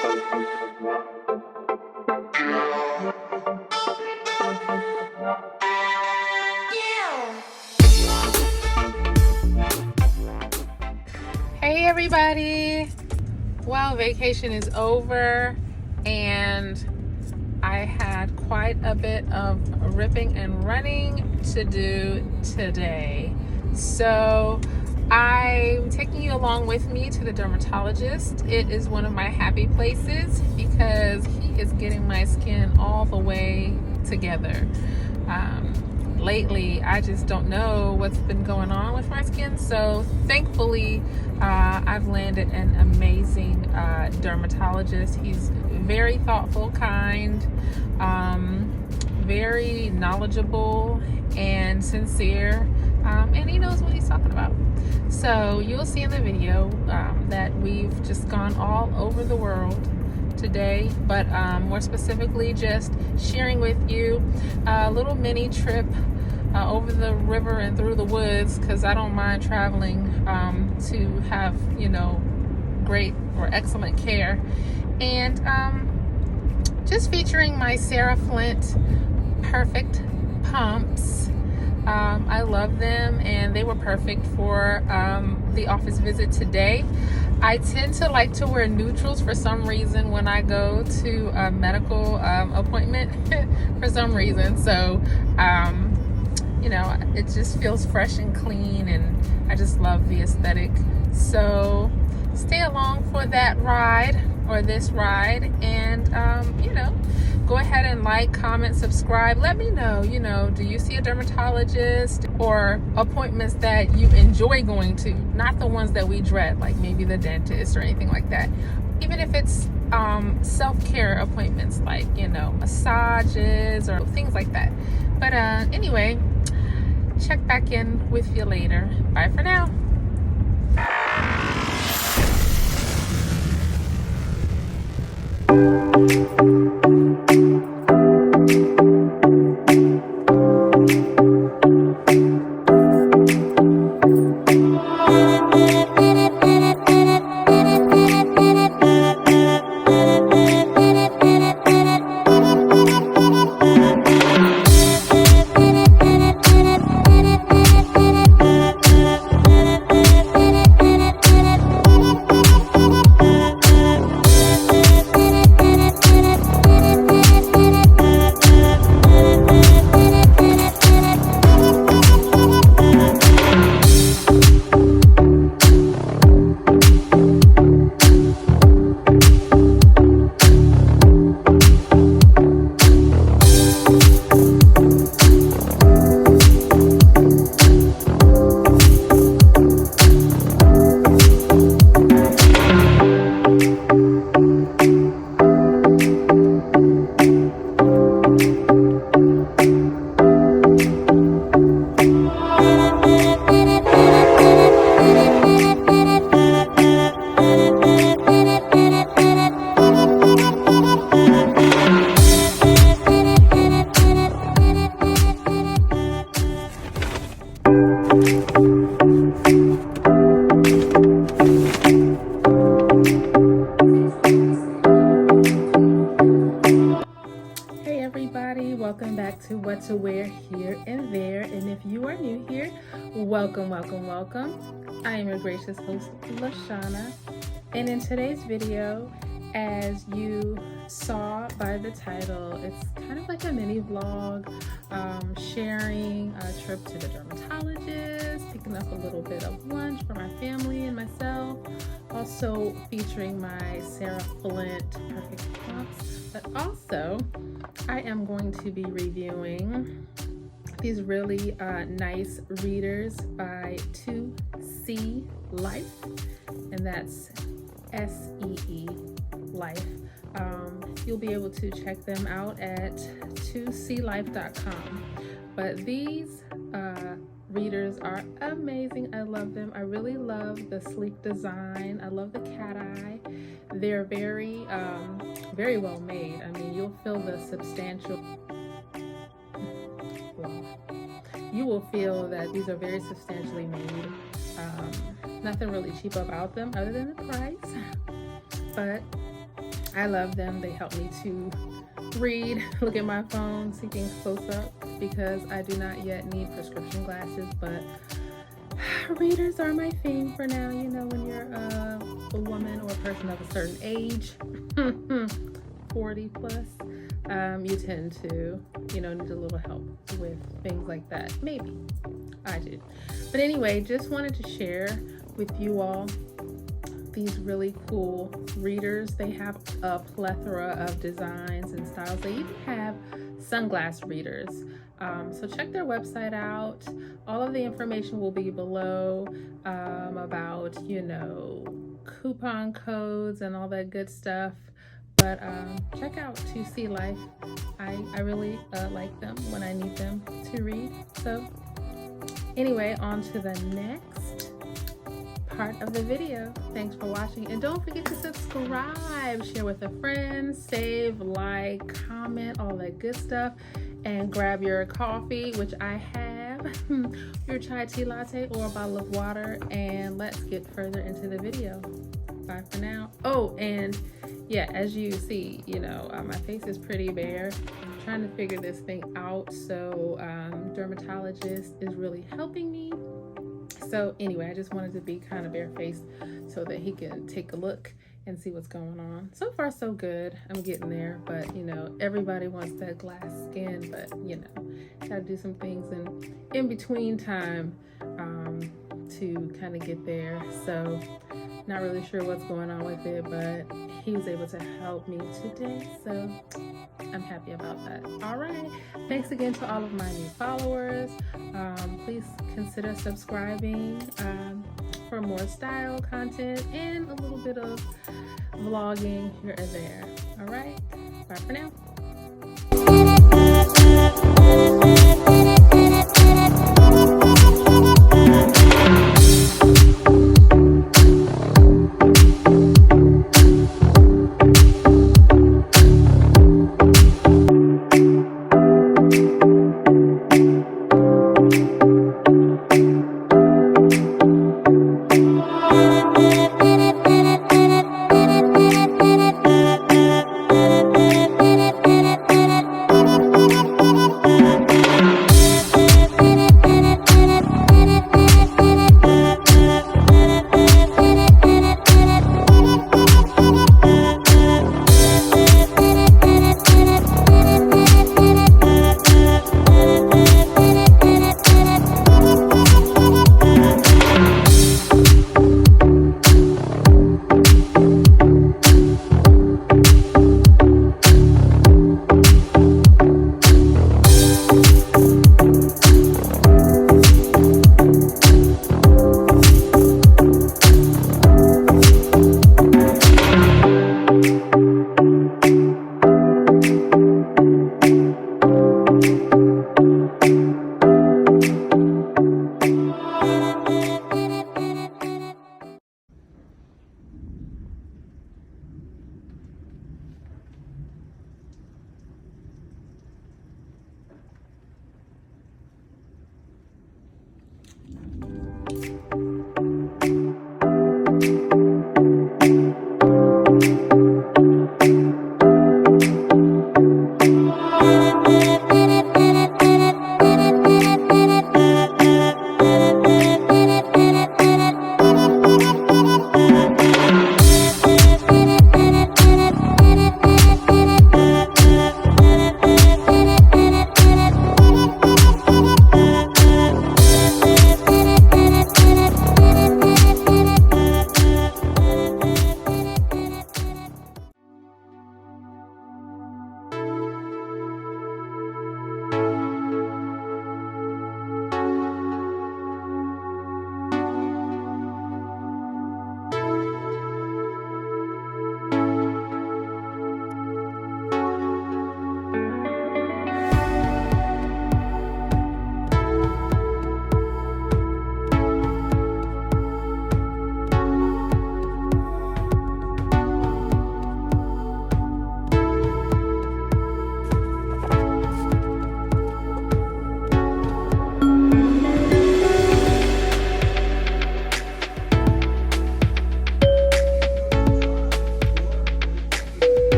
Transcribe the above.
Hey everybody! Well, vacation is over and I had quite a bit of ripping and running to do today. So I'm taking you along with me to the dermatologist. It is one of my happy places because he is getting my skin all the way together. Lately, I just don't know what's been going on with my skin. So thankfully, I've landed an amazing dermatologist. He's very thoughtful, kind, very knowledgeable and sincere, and he knows what he's talking about. So you'll see in the video that we've just gone all over the world today, but more specifically just sharing with you a little mini trip over the river and through the woods, because I don't mind traveling to have, you know, great or excellent care, and just featuring my SarahFlint perfect pumps. I love them and they were perfect for the office visit today. I tend to like to wear neutrals for some reason when I go to a medical appointment for some reason. So, you know, it just feels fresh and clean and I just love the aesthetic. So stay along for that ride or this ride, and you know, go ahead and like, comment, subscribe. Let me know, you know, do you see a dermatologist or appointments that you enjoy going to, not the ones that we dread, like maybe the dentist or anything like that. Even if it's self-care appointments, like, you know, massages or things like that. But anyway, check back in with you later. Bye for now. Welcome back to What to Wear Here and There, and if you are new here, welcome. I am your gracious host, Lashana, and in today's video, as you saw by the title, it's kind of like a mini vlog, sharing a trip to the dermatologist, picking up a little bit of lunch for my family and myself, also featuring my SarahFlint perfect pumps, but also I am going to be reviewing these really nice readers by 2C Life, and that's SEE Life. You'll be able to check them out at 2clife.com. But these readers are amazing. I love them. I really love the sleek design. I love the cat eye. They're very well made. I mean, you'll feel the substantial. You will feel that these are very substantially made. Nothing really cheap about them other than the price. But I love them. They help me to read, look at my phone, see things close up, because I do not yet need prescription glasses, but readers are my thing for now. You know, when you're a woman or a person of a certain age, 40 plus, you tend to, you know, need a little help with things like that. Maybe I do. But anyway, just wanted to share with you all these really cool readers. They have a plethora of designs and styles. They even have sunglass readers. So check their website out. All of the information will be below about, you know, coupon codes and all that good stuff. But check out To See Life. I really like them when I need them to read. So anyway, on to the next part of the video. Thanks for watching, and don't forget to subscribe, share with a friend, save, like, comment, all that good stuff, and grab your coffee, which I have, your chai tea latte or a bottle of water, and let's get further into the video. Bye for now. Oh, and yeah, as you see, you know, my face is pretty bare. I'm trying to figure this thing out, so Dermatologist is really helping me. So anyway, I just wanted to be kind of barefaced so that he can take a look and see what's going on. So far, so good. I'm getting there, but you know, everybody wants that glass skin, but you know, gotta do some things in between time to kind of get there. So not really sure what's going on with it, but he was able to help me today, so I'm happy about that. All right, thanks again to all of my new followers. Please consider subscribing for more style content and a little bit of vlogging here and there. All right, bye for now.